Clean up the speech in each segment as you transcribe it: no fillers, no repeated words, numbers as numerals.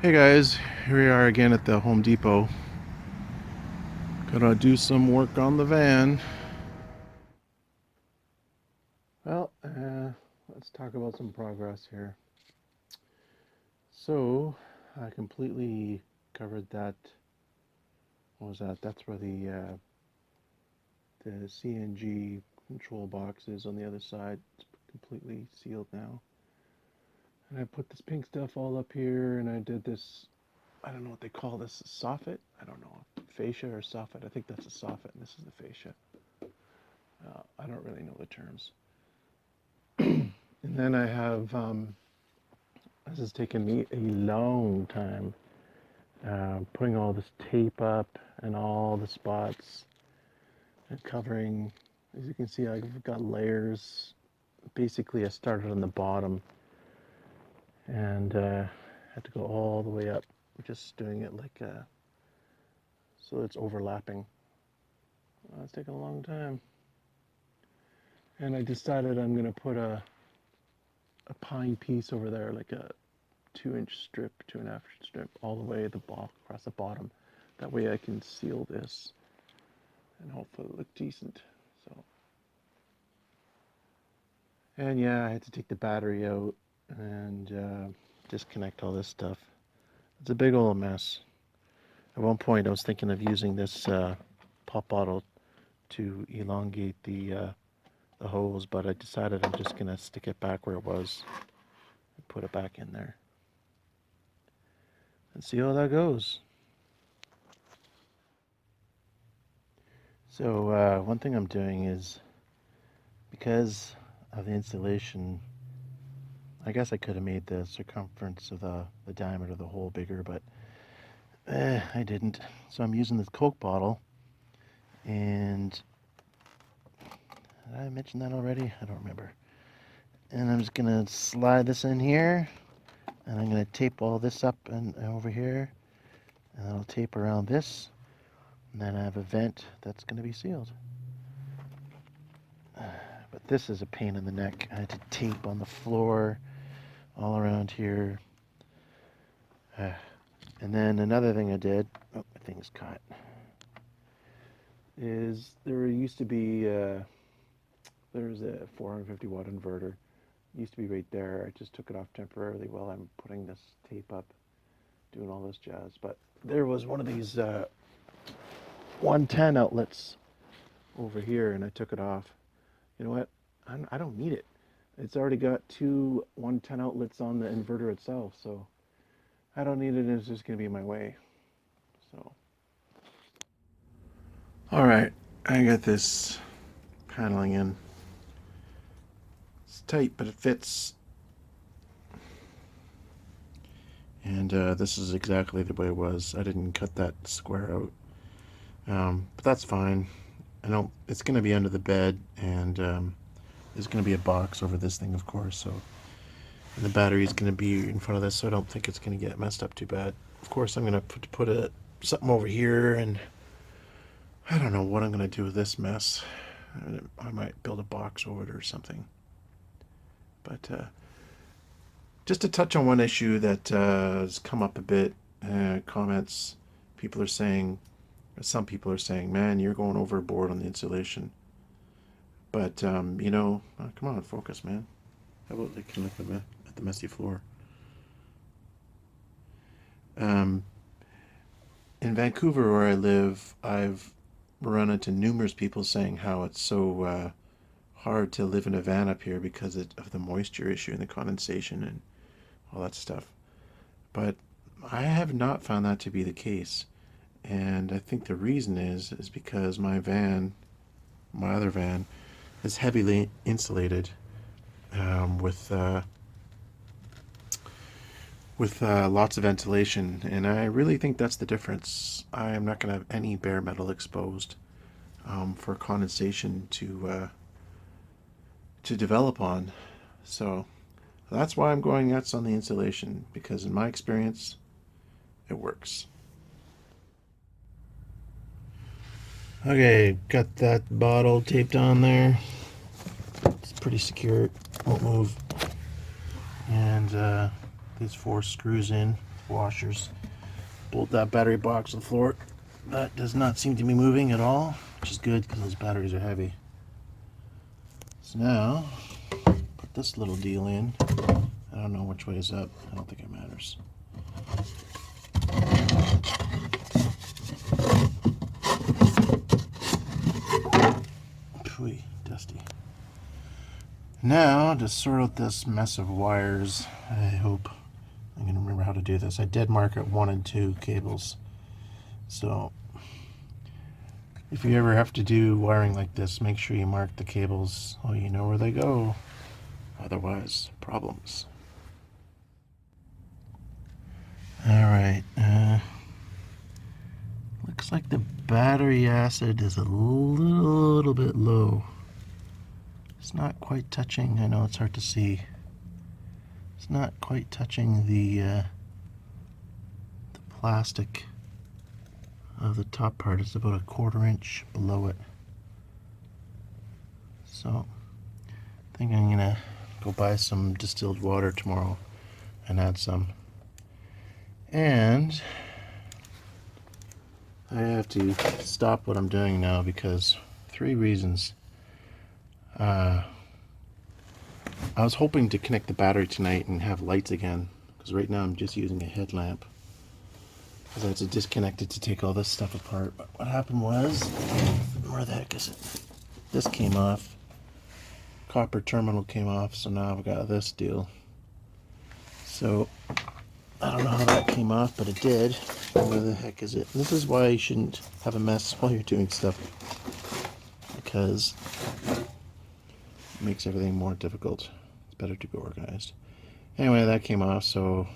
Hey guys, here we are again at the Home Depot. Gonna do some work on the van. Well, let's talk about some progress here. So, I completely covered that. What was that? That's where the CNG control box is on the other side. It's completely sealed now. And I put this pink stuff all up here, and I did this. I don't know what they call this. Soffit? I don't know. Fascia or soffit? I think that's a soffit, and this is the fascia. I don't really know the terms. And then I have, this has taken me a long time, putting all this tape up and all the spots and covering. As you can see, I've got layers. Basically, I started on the bottom and had to go all the way up, just doing it like so it's overlapping. It's taken a long time. And I decided I'm going to put a pine piece over there, like a 2-inch strip, 2.5 strip, all the way across the bottom. That way I can seal this and hopefully look decent. So, and yeah, I had to take the battery out and disconnect all this stuff. It's a big old mess. At one point, I was thinking of using this pop bottle to elongate the hose, but I decided I'm just gonna stick it back where it was and put it back in there and see how that goes. So one thing I'm doing is, because of the installation, I guess I could have made the circumference of the diameter of the hole bigger, but I didn't. So I'm using this Coke bottle, and did I mention that already? I don't remember. And I'm just gonna slide this in here, and I'm gonna tape all this up and over here, and I'll tape around this, and then I have a vent that's gonna be sealed. But this is a pain in the neck. I had to tape on the floor all around here. And then another thing I did, oh, my thing's caught, is there used to be, there's a 450 watt inverter. It used to be right there. I just took it off temporarily while I'm putting this tape up, doing all this jazz. But there was one of these 110 outlets over here, and I took it off. You know what? I don't need it. It's already got two 110 outlets on the inverter itself, so I don't need it. It's just going to be in my way. So, all right, I got this paneling in. It's tight, but it fits. And this is exactly the way it was. I didn't cut that square out, but that's fine. I don't. It's going to be under the bed, and there's going to be a box over this thing, of course. So, and the battery is going to be in front of this, so I don't think it's going to get messed up too bad. Of course, I'm going to put something over here, and I don't know what I'm going to do with this mess. I might build a box over it or something. But just to touch on one issue that has come up a bit, comments, people are saying, some people are saying, man, you're going overboard on the insulation. But, come on, focus, man. How about they can look at the messy floor? Um, in Vancouver, where I live, I've run into numerous people saying how it's so hard to live in a van up here because of the moisture issue and the condensation and all that stuff. But I have not found that to be the case. And I think the reason is because my other van, is heavily insulated with lots of ventilation, and I really think that's the difference. I am not going to have any bare metal exposed for condensation to develop on. So that's why I'm going nuts on the insulation, because in my experience, it works. Okay, got that bottle taped on there. It's pretty secure, won't move. And these 4 screws in. washers. Bolt that battery box on the floor. That does not seem to be moving at all, which is good because those batteries are heavy. So now, put this little deal in. I don't know which way is up. I don't think it matters. Pooey, dusty. Now, to sort out this mess of wires, I hope I'm going to remember how to do this. I did mark it 1 and 2 cables. So, if you ever have to do wiring like this, make sure you mark the cables so you know where they go. Otherwise, problems. Alright, looks like the battery acid is a little bit low. It's not quite touching, I know it's hard to see. It's not quite touching the plastic of the top part. It's about a 1/4 inch below it. So, I think I'm gonna go buy some distilled water tomorrow and add some. And I have to stop what I'm doing now because 3 reasons. I was hoping to connect the battery tonight and have lights again, because right now I'm just using a headlamp. Because I had to disconnect it to take all this stuff apart. But what happened was, where the heck is it? This came off. Copper terminal came off, so now I've got this deal. So, I don't know how that came off, but it did. Where the heck is it? This is why you shouldn't have a mess while you're doing stuff. Because it makes everything more difficult. It's better to be organized. Anyway, that came off, so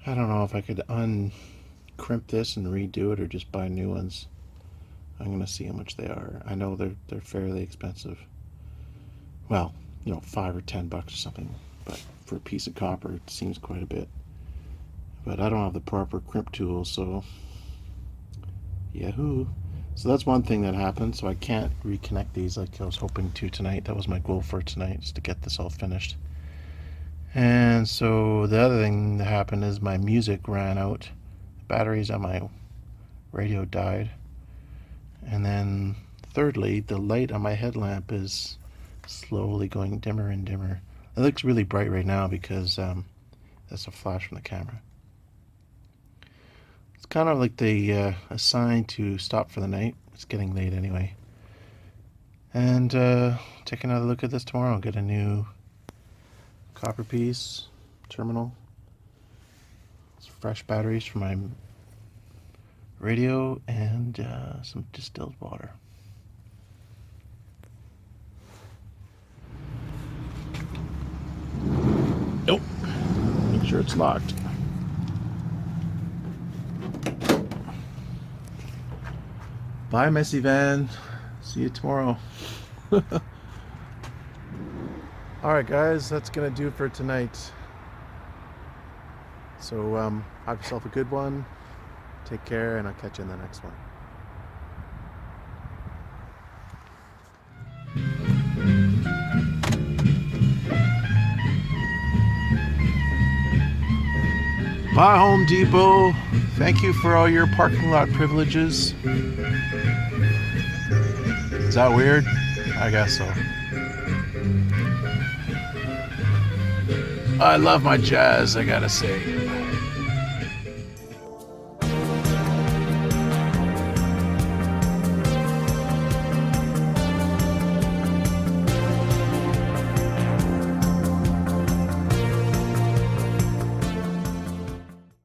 I don't know if I could uncrimp this and redo it or just buy new ones. I'm going to see how much they are. I know they're fairly expensive. Well, you know, $5 or $10 or something. But for a piece of copper, it seems quite a bit. But I don't have the proper crimp tool, so yahoo. So that's one thing that happened. So I can't reconnect these like I was hoping to tonight. That was my goal for tonight, is to get this all finished. And so the other thing that happened is my music ran out. The batteries on my radio died. And then thirdly, the light on my headlamp is slowly going dimmer and dimmer. It looks really bright right now because that's a flash from the camera. It's kind of like a sign to stop for the night. It's getting late anyway. And take another look at this tomorrow. I'll get a new copper piece terminal. Some fresh batteries for my radio and some distilled water. Nope. Make sure it's locked. Bye, messy van. See you tomorrow. Alright guys, that's gonna do it for tonight. So have yourself a good one. Take care, and I'll catch you in the next one. Bye, Home Depot. Thank you for all your parking lot privileges. Is that weird? I guess so. I love my jazz, I gotta say.